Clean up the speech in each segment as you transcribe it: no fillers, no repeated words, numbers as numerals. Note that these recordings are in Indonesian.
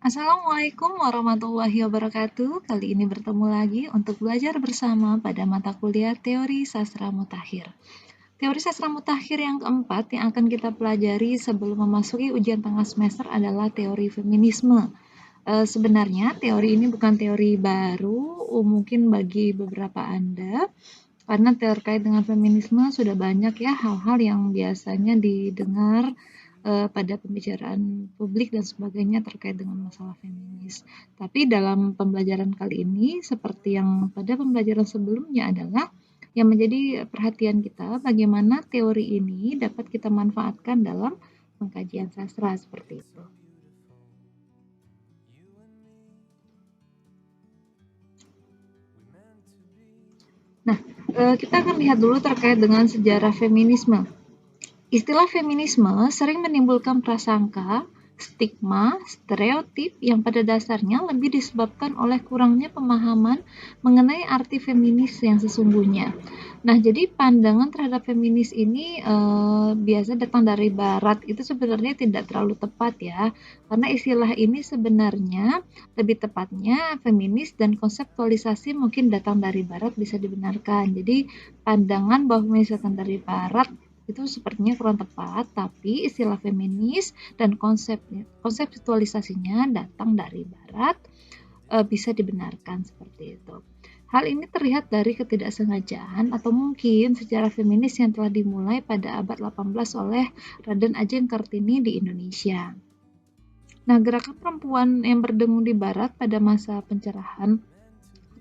Assalamualaikum warahmatullahi wabarakatuh. Kali ini bertemu lagi untuk belajar bersama pada mata kuliah Teori Sastra Mutakhir. Teori Sastra Mutakhir yang keempat yang akan kita pelajari sebelum memasuki ujian tengah semester adalah teori feminisme. Sebenarnya teori ini bukan teori baru, mungkin bagi beberapa Anda, karena terkait dengan feminisme sudah banyak ya hal-hal yang biasanya didengar pada pembicaraan publik dan sebagainya terkait dengan masalah feminis. Tapi dalam pembelajaran kali ini, seperti yang pada pembelajaran sebelumnya adalah yang menjadi perhatian kita bagaimana teori ini dapat kita manfaatkan dalam pengkajian sastra seperti itu. Nah, kita akan lihat dulu terkait dengan sejarah feminisme. Istilah feminisme sering menimbulkan prasangka, stigma, stereotip yang pada dasarnya lebih disebabkan oleh kurangnya pemahaman mengenai arti feminis yang sesungguhnya. Nah, jadi pandangan terhadap feminis ini biasa datang dari barat itu sebenarnya tidak terlalu tepat ya, karena istilah ini sebenarnya lebih tepatnya feminis dan konseptualisasi mungkin datang dari barat bisa dibenarkan. Jadi pandangan bahwa feminis datang dari barat itu sepertinya kurang tepat, tapi istilah feminis dan konseptualisasinya datang dari barat bisa dibenarkan seperti itu. Hal ini terlihat dari ketidaksengajaan atau mungkin sejarah feminis yang telah dimulai pada abad 18 oleh Raden Ajeng Kartini di Indonesia. Nah, gerakan perempuan yang berdengung di barat pada masa pencerahan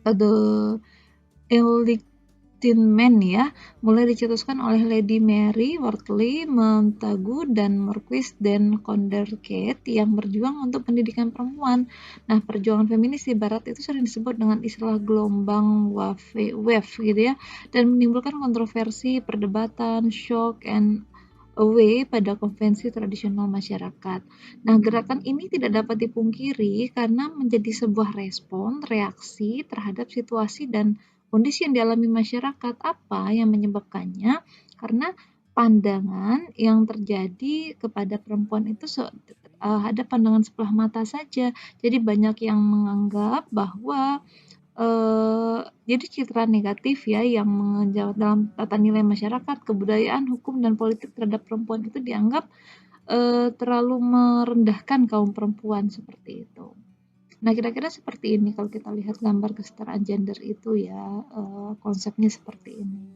atau Enlightenment ya, mulai dicetuskan oleh Lady Mary Wortley Montagu dan Marquis de Condorcet yang berjuang untuk pendidikan perempuan. Nah, perjuangan feminis di barat itu sering disebut dengan istilah gelombang wave gitu ya, dan menimbulkan kontroversi, perdebatan, shock, and away pada konvensi tradisional masyarakat. Nah, gerakan ini tidak dapat dipungkiri karena menjadi sebuah respon, reaksi terhadap situasi dan kondisi yang dialami masyarakat. Apa yang menyebabkannya? Karena pandangan yang terjadi kepada perempuan itu ada pandangan sebelah mata saja. Jadi banyak yang menganggap bahwa jadi citra negatif ya yang menjawab dalam tata nilai masyarakat, kebudayaan, hukum, dan politik terhadap perempuan itu dianggap terlalu merendahkan kaum perempuan seperti itu. Nah, kira-kira seperti ini kalau kita lihat gambar kesetaraan gender itu ya, konsepnya seperti ini.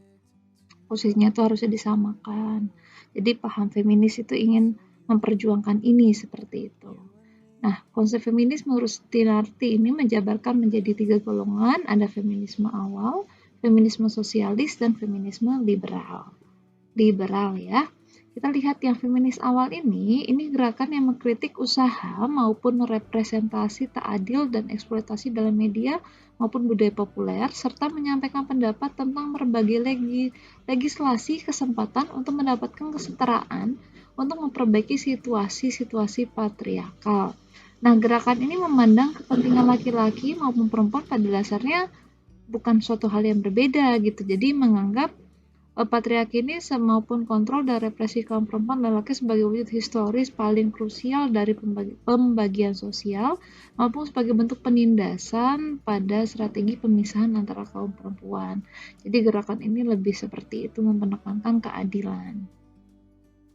Posisinya itu harusnya disamakan. Jadi paham feminis itu ingin memperjuangkan ini seperti itu. Nah, konsep feminis menurut Stinarti ini menjabarkan menjadi 3 golongan, ada feminisme awal, feminisme sosialis, dan feminisme liberal. Liberal ya. Kita lihat yang feminis awal ini gerakan yang mengkritik usaha maupun representasi tak adil dan eksploitasi dalam media maupun budaya populer, serta menyampaikan pendapat tentang berbagai legislasi kesempatan untuk mendapatkan kesetaraan untuk memperbaiki situasi-situasi patriarkal. Nah, gerakan ini memandang kepentingan laki-laki maupun perempuan pada dasarnya bukan suatu hal yang berbeda gitu. Jadi menganggap patriarki ini maupun kontrol dan represi kaum perempuan dan laki sebagai wujud historis paling krusial dari pembagian sosial maupun sebagai bentuk penindasan pada strategi pemisahan antara kaum perempuan. Jadi gerakan ini lebih seperti itu menekankan keadilan.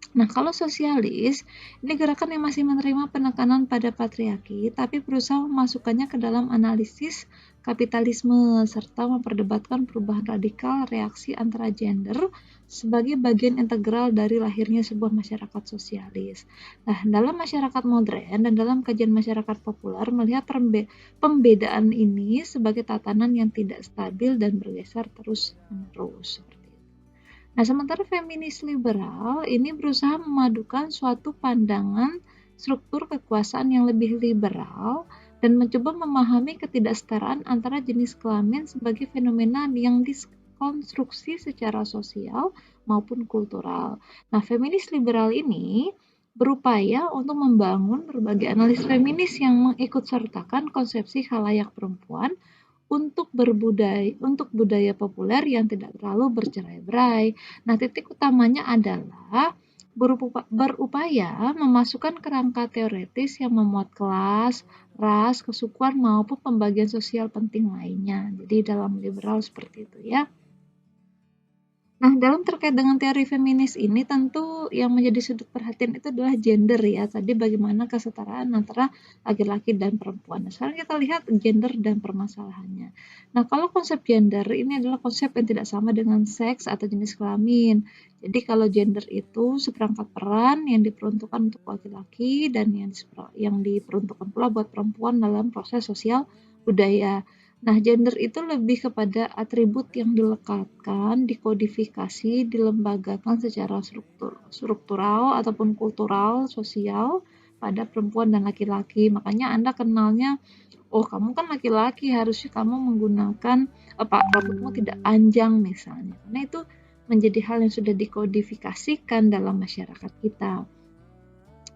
Nah, kalau sosialis, ini gerakan yang masih menerima penekanan pada patriarki, tapi berusaha memasukkannya ke dalam analisis kapitalisme, serta memperdebatkan perubahan radikal reaksi antara gender sebagai bagian integral dari lahirnya sebuah masyarakat sosialis. Nah, dalam masyarakat modern dan dalam kajian masyarakat populer, melihat pembedaan ini sebagai tatanan yang tidak stabil dan bergeser terus-menerus. Nah, sementara feminis liberal ini berusaha memadukan suatu pandangan struktur kekuasaan yang lebih liberal dan mencoba memahami ketidaksetaraan antara jenis kelamin sebagai fenomena yang dikonstruksi secara sosial maupun kultural. Nah, feminis liberal ini berupaya untuk membangun berbagai analis feminis yang mengikutsertakan konsepsi khalayak perempuan untuk budaya populer yang tidak terlalu bercerai-berai. Nah, titik utamanya adalah berupaya memasukkan kerangka teoretis yang memuat kelas, ras, kesukuan maupun pembagian sosial penting lainnya. Jadi dalam liberal seperti itu ya. Nah, dalam terkait dengan teori feminis ini tentu yang menjadi sudut perhatian itu adalah gender ya. Tadi bagaimana kesetaraan antara laki-laki dan perempuan. Nah, sekarang kita lihat gender dan permasalahannya. Nah, kalau konsep gender ini adalah konsep yang tidak sama dengan seks atau jenis kelamin. Jadi kalau gender itu seperangkat peran yang diperuntukkan untuk laki-laki dan yang diperuntukkan pula buat perempuan dalam proses sosial budaya. Nah, gender itu lebih kepada atribut yang dilekatkan, dikodifikasi, dilembagakan secara struktural ataupun kultural, sosial pada perempuan dan laki-laki. Makanya Anda kenalnya, oh kamu kan laki-laki, harusnya kamu menggunakan rambutmu tidak panjang misalnya. Karena itu menjadi hal yang sudah dikodifikasikan dalam masyarakat kita.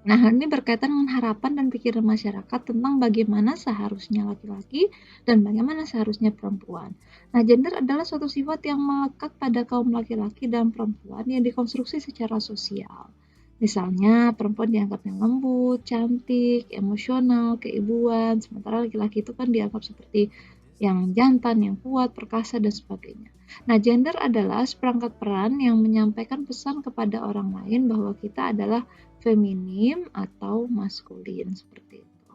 Nah, hal ini berkaitan dengan harapan dan pikiran masyarakat tentang bagaimana seharusnya laki-laki dan bagaimana seharusnya perempuan. Nah, gender adalah suatu sifat yang melekat pada kaum laki-laki dan perempuan yang dikonstruksi secara sosial. Misalnya, perempuan dianggap yang lembut, cantik, emosional, keibuan, sementara laki-laki itu kan dianggap seperti yang jantan, yang kuat, perkasa, dan sebagainya. Nah, gender adalah seperangkat peran yang menyampaikan pesan kepada orang lain bahwa kita adalah feminim atau maskulin seperti itu.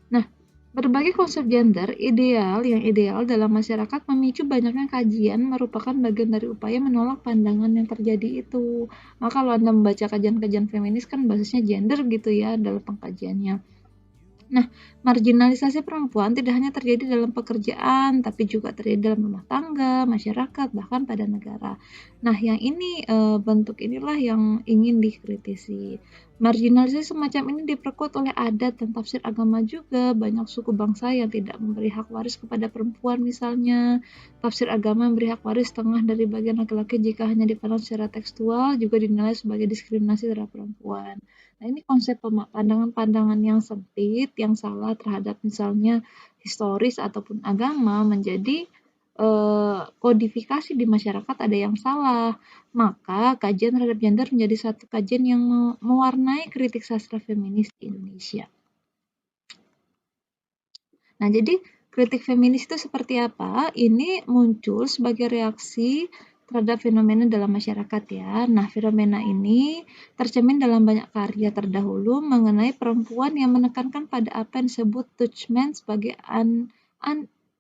Nah, berbagai konsep gender yang ideal dalam masyarakat memicu banyaknya kajian merupakan bagian dari upaya menolak pandangan yang terjadi itu. Maka kalau Anda membaca kajian-kajian feminis kan basisnya gender gitu ya dalam pengkajiannya. Nah, marginalisasi perempuan tidak hanya terjadi dalam pekerjaan, tapi juga terjadi dalam rumah tangga, masyarakat, bahkan pada negara. Nah, yang ini bentuk inilah yang ingin dikritisi. Marginalisasi semacam ini diperkuat oleh adat dan tafsir agama juga. Banyak suku bangsa yang tidak memberi hak waris kepada perempuan misalnya. Tafsir agama memberi hak waris setengah dari bagian laki-laki jika hanya dipandang secara tekstual juga dinilai sebagai diskriminasi terhadap perempuan. Nah, ini konsep pandangan-pandangan yang sempit, yang salah terhadap misalnya historis ataupun agama menjadi kodifikasi di masyarakat ada yang salah. Maka kajian terhadap gender menjadi satu kajian yang mewarnai kritik sastra feminis di Indonesia. Nah, jadi kritik feminis itu seperti apa? Ini muncul sebagai reaksi terhadap fenomena dalam masyarakat ya. Nah, fenomena ini tercermin dalam banyak karya terdahulu mengenai perempuan yang menekankan pada apa yang disebut Tuchman sebagai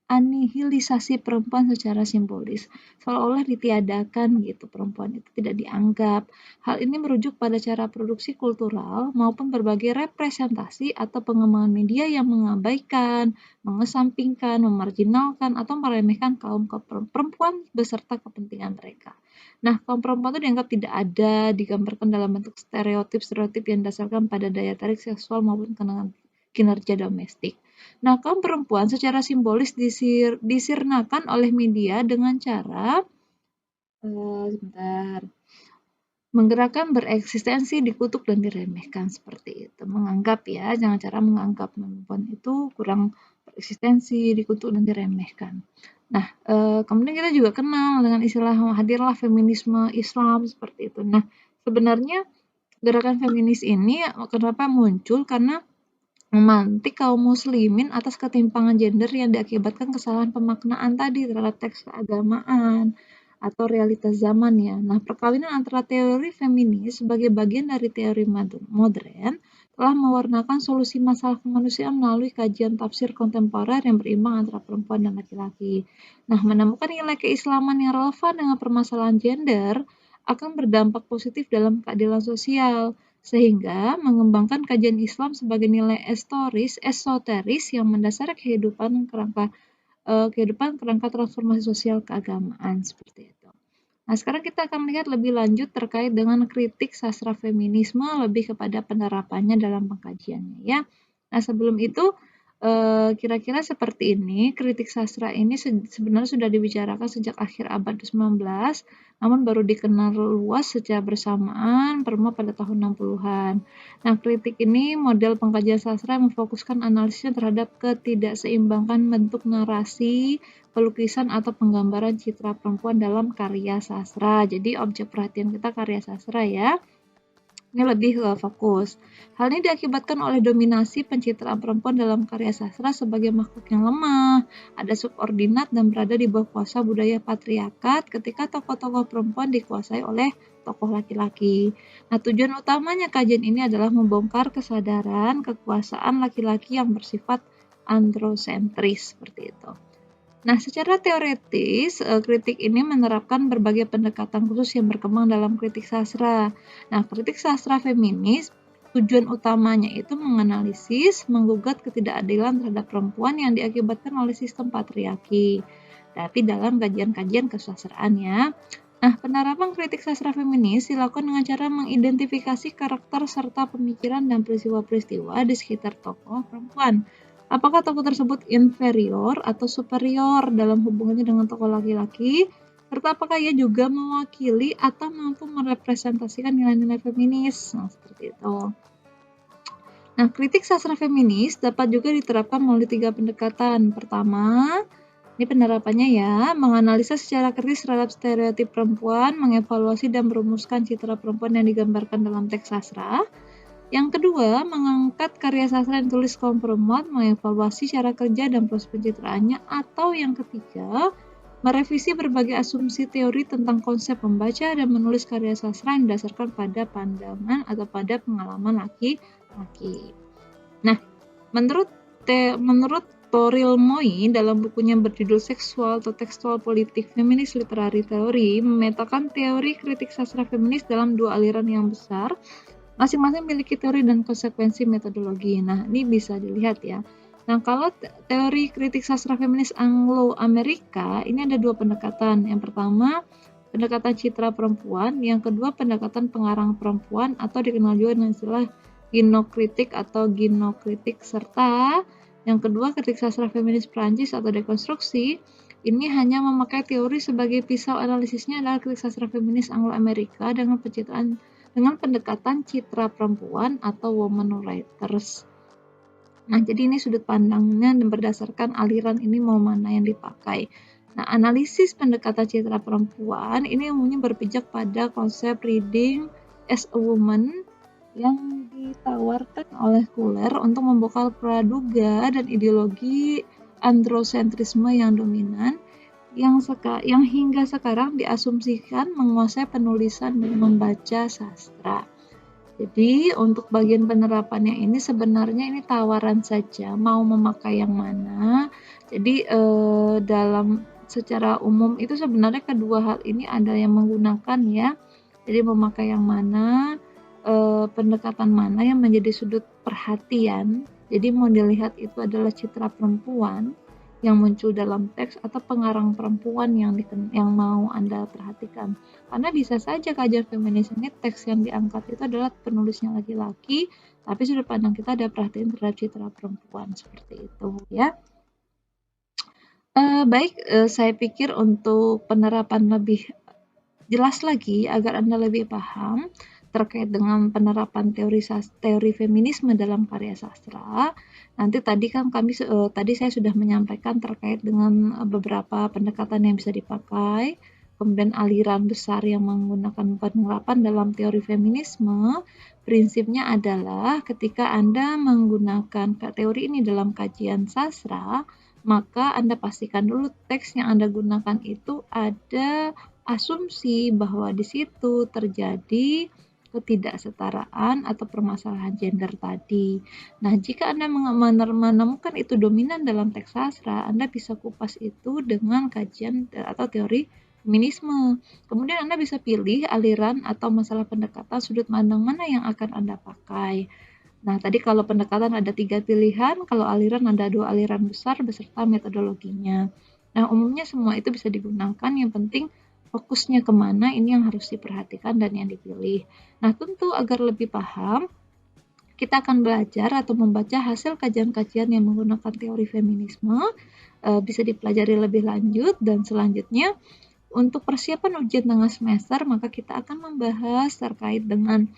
anihilisasi perempuan secara simbolis. Seolah-olah ditiadakan gitu, perempuan itu tidak dianggap. Hal ini merujuk pada cara produksi kultural maupun berbagai representasi atau pengembangan media yang mengabaikan, mengesampingkan, memarginalkan, atau meremehkan kaum perempuan beserta kepentingan mereka. Nah, kaum perempuan itu dianggap tidak ada, digambarkan dalam bentuk stereotip-stereotip yang didasarkan pada daya tarik seksual maupun kinerja domestik. Nah, kaum perempuan secara simbolis disirnakan oleh media dengan cara menggerakkan, bereksistensi, dikutuk, dan diremehkan seperti itu. Menganggap ya, jangan cara menganggap perempuan itu kurang bereksistensi, dikutuk, dan diremehkan. Nah, kemudian kita juga kenal dengan istilah hadirlah feminisme Islam seperti itu. Nah, sebenarnya gerakan feminis ini kenapa muncul? Karena memantik kaum muslimin atas ketimpangan gender yang diakibatkan kesalahan pemaknaan tadi terhadap teks keagamaan atau realitas zaman ya. Nah, perkawinan antara teori feminis sebagai bagian dari teori modern telah mewarnakan solusi masalah kemanusiaan melalui kajian tafsir kontemporer yang berimbang antara perempuan dan laki-laki. Nah, menemukan nilai keislaman yang relevan dengan permasalahan gender akan berdampak positif dalam keadilan sosial sehingga mengembangkan kajian Islam sebagai nilai esoteris yang mendasari kehidupan kerangka transformasi sosial keagamaan seperti itu. Nah, sekarang kita akan melihat lebih lanjut terkait dengan kritik sastra feminisme lebih kepada penerapannya dalam pengkajiannya ya. Nah, sebelum itu Kira-kira seperti ini, kritik sastra ini sebenarnya sudah dibicarakan sejak akhir abad ke-19, namun baru dikenal luas secara bersamaan pertama pada tahun 60-an. Nah, kritik ini model pengkajian sastra yang memfokuskan analisisnya terhadap ketidakseimbangan bentuk narasi, pelukisan, atau penggambaran citra perempuan dalam karya sastra. Jadi, objek perhatian kita karya sastra ya. Ini lebih fokus. Hal ini diakibatkan oleh dominasi pencitraan perempuan dalam karya sastra sebagai makhluk yang lemah, ada subordinat dan berada di bawah kuasa budaya patriarkat ketika tokoh-tokoh perempuan dikuasai oleh tokoh laki-laki. Nah, tujuan utamanya kajian ini adalah membongkar kesadaran kekuasaan laki-laki yang bersifat androsentris seperti itu. Nah, secara teoretis, kritik ini menerapkan berbagai pendekatan khusus yang berkembang dalam kritik sastra. Nah, kritik sastra feminis, tujuan utamanya itu menganalisis, menggugat ketidakadilan terhadap perempuan yang diakibatkan oleh sistem patriarki. Tapi dalam kajian-kajian kesusastraan ya. Nah, penerapan kritik sastra feminis dilakukan dengan cara mengidentifikasi karakter serta pemikiran dan peristiwa-peristiwa di sekitar tokoh perempuan. Apakah tokoh tersebut inferior atau superior dalam hubungannya dengan tokoh laki-laki? Serta apakah ia juga mewakili atau mampu merepresentasikan nilai-nilai feminis? Nah, seperti itu. Nah, kritik sastra feminis dapat juga diterapkan melalui 3 pendekatan. Pertama, ini penerapannya ya, menganalisa secara kritis terhadap stereotip perempuan, mengevaluasi dan merumuskan citra perempuan yang digambarkan dalam teks sastra. Yang kedua, mengangkat karya sastra yang ditulis kaum perempuan, mengevaluasi cara kerja dan proses pencitraannya. Atau yang ketiga, merevisi berbagai asumsi teori tentang konsep membaca dan menulis karya sastra yang didasarkan pada pandangan atau pada pengalaman laki-laki. Nah, menurut Toril Moi dalam bukunya berjudul Seksual atau Tekstual Politik Feminis Literary Theory memetakan teori kritik sastra feminis dalam 2 aliran yang besar. Masing-masing memiliki teori dan konsekuensi metodologi. Nah, ini bisa dilihat ya. Nah, kalau teori kritik sastra feminis Anglo-Amerika, ini ada 2 pendekatan. Yang pertama, pendekatan citra perempuan. Yang kedua, pendekatan pengarang perempuan atau dikenal juga dengan istilah ginokritik atau ginokritik. Serta yang kedua, kritik sastra feminis Prancis atau dekonstruksi. Ini hanya memakai teori sebagai pisau analisisnya adalah kritik sastra feminis Anglo-Amerika dengan pendekatan citra perempuan atau woman writers. Nah, jadi ini sudut pandangnya dan berdasarkan aliran ini mau mana yang dipakai. Nah, analisis pendekatan citra perempuan ini umumnya berpijak pada konsep reading as a woman yang ditawarkan oleh Kuller untuk membongkar praduga dan ideologi androsentrisme yang dominan yang hingga sekarang diasumsikan menguasai penulisan dan membaca sastra. Jadi untuk bagian penerapannya ini sebenarnya ini tawaran saja, mau memakai yang mana. Jadi dalam secara umum itu sebenarnya kedua hal ini ada yang menggunakan ya. Jadi memakai yang mana, pendekatan mana yang menjadi sudut perhatian. Jadi mau dilihat itu adalah citra perempuan yang muncul dalam teks atau pengarang perempuan yang mau Anda perhatikan. Karena bisa saja kajian feminis ini teks yang diangkat itu adalah penulisnya laki-laki, tapi sudut pandang kita ada perhatian terhadap citra perempuan seperti itu ya. Baik, saya pikir untuk penerapan lebih jelas lagi agar Anda lebih paham terkait dengan penerapan teori feminisme dalam karya sastra. Nanti tadi saya sudah menyampaikan terkait dengan beberapa pendekatan yang bisa dipakai, kemudian aliran besar yang menggunakan penerapan dalam teori feminisme. Prinsipnya adalah ketika Anda menggunakan teori ini dalam kajian sastra, maka Anda pastikan dulu teks yang Anda gunakan itu ada asumsi bahwa di situ terjadi ketidaksetaraan atau permasalahan gender tadi. Nah, jika Anda menemukan itu dominan dalam teks sastra, Anda bisa kupas itu dengan kajian atau teori feminisme. Kemudian Anda bisa pilih aliran atau masalah pendekatan sudut pandang mana yang akan Anda pakai. Nah, tadi kalau pendekatan ada 3 pilihan, kalau aliran ada 2 aliran besar beserta metodologinya. Nah, umumnya semua itu bisa digunakan, yang penting fokusnya kemana ini yang harus diperhatikan dan yang dipilih. Nah, tentu agar lebih paham, Kita akan belajar atau membaca hasil kajian-kajian yang menggunakan teori feminisme, bisa dipelajari lebih lanjut, dan selanjutnya untuk persiapan ujian tengah semester, maka kita akan membahas terkait dengan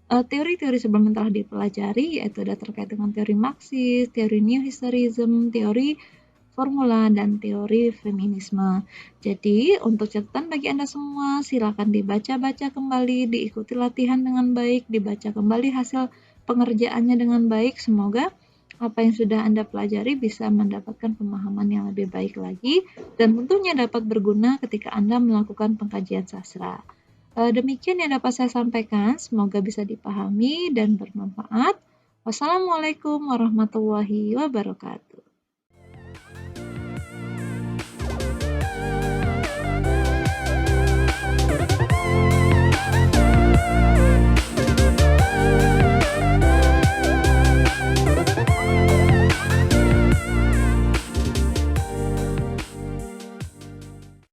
teori-teori sebelum telah dipelajari, yaitu ada terkait dengan teori Marxis, teori New Historism, teori formula, dan teori feminisme. Jadi, untuk catatan bagi Anda semua, silakan dibaca-baca kembali, diikuti latihan dengan baik, dibaca kembali hasil pengerjaannya dengan baik. Semoga apa yang sudah Anda pelajari bisa mendapatkan pemahaman yang lebih baik lagi, dan tentunya dapat berguna ketika Anda melakukan pengkajian sastra. Demikian yang dapat saya sampaikan, semoga bisa dipahami dan bermanfaat. Wassalamualaikum warahmatullahi wabarakatuh.